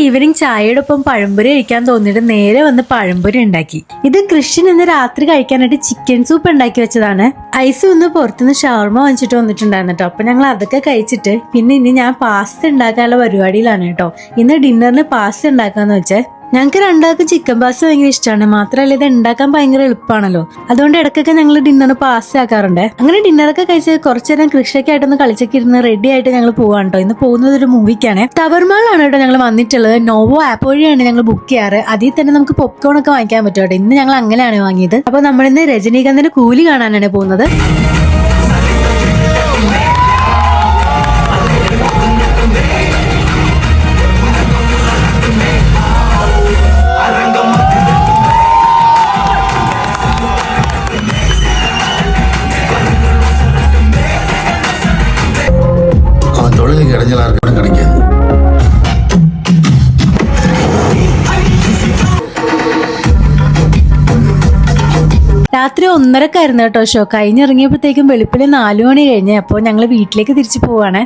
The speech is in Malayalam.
ഈവനിങ് ചായയോടൊപ്പം പഴംപൊരി കഴിക്കാൻ തോന്നിയിട്ട് നേരെ വന്ന് പഴംപൊരി ഉണ്ടാക്കി. ഇത് കൃഷ്ണൻ ഇന്ന് രാത്രി കഴിക്കാനായിട്ട് ചിക്കൻ സൂപ്പ് ഉണ്ടാക്കി വെച്ചതാണ്. ഐസ് ഒന്ന് പുറത്തുനിന്ന് ഷവർമ വാങ്ങിച്ചിട്ട് വന്നിട്ടുണ്ടായിരുന്നു കേട്ടോ. അപ്പൊ ഞങ്ങൾ അതൊക്കെ കഴിച്ചിട്ട് പിന്നെ ഇനി ഞാൻ പാസ്ത ഉണ്ടാക്കാനുള്ള പരിപാടിയിലാണ് കേട്ടോ. ഇന്ന് ഡിന്നറിന് പാസ്ത ഉണ്ടാക്കാന്ന് വെച്ചേ. ഞങ്ങൾക്ക് രണ്ടാൾക്കും ചിക്കൻ പാസ്ത ഭയങ്കര ഇഷ്ടമാണ്. മാത്രമല്ല ഇത് ഉണ്ടാക്കാൻ ഭയങ്കര എളുപ്പമാണല്ലോ. അതുകൊണ്ട് ഇടയ്ക്കൊക്കെ ഞങ്ങൾ ഡിന്നറിന് പാസ്ത ആക്കാറുണ്ട്. അങ്ങനെ ഡിന്നറൊക്കെ കഴിച്ച് കുറച്ചു നേരം കൃഷിയൊക്കെ ആയിട്ടൊന്ന് കളിച്ചൊക്കെ ഇരുന്ന് റെഡി ആയിട്ട് ഞങ്ങൾ പോവാണ് കേട്ടോ. ഇന്ന് പോകുന്നത് ഒരു മൂവിക്കാണ്. ടവർമാളാണ് കേട്ടോ ഞങ്ങൾ വന്നിട്ടുള്ളത്. നോവോ ആപ്പ് വഴിയാണ് ഞങ്ങൾ ബുക്ക് ചെയ്യാറ്. അതിൽ തന്നെ നമുക്ക് പോപ്കോൺ ഒക്കെ വാങ്ങിക്കാൻ പറ്റും കേട്ടോ. ഇന്ന് ഞങ്ങൾ അങ്ങനെയാണ് വാങ്ങിയത്. അപ്പൊ നമ്മളിന്ന് രജനീകാന്തിന്റെ കൂലി കാണാനാണ് പോകുന്നത്. രാത്രി 1:30 കേട്ടോ ഷോ. കഴിഞ്ഞിറങ്ങിയപ്പോഴത്തേക്കും വെളുപ്പിന് 4 മണി കഴിഞ്ഞ്. അപ്പോൾ ഞങ്ങൾ വീട്ടിലേക്ക് തിരിച്ചു പോവാണ്.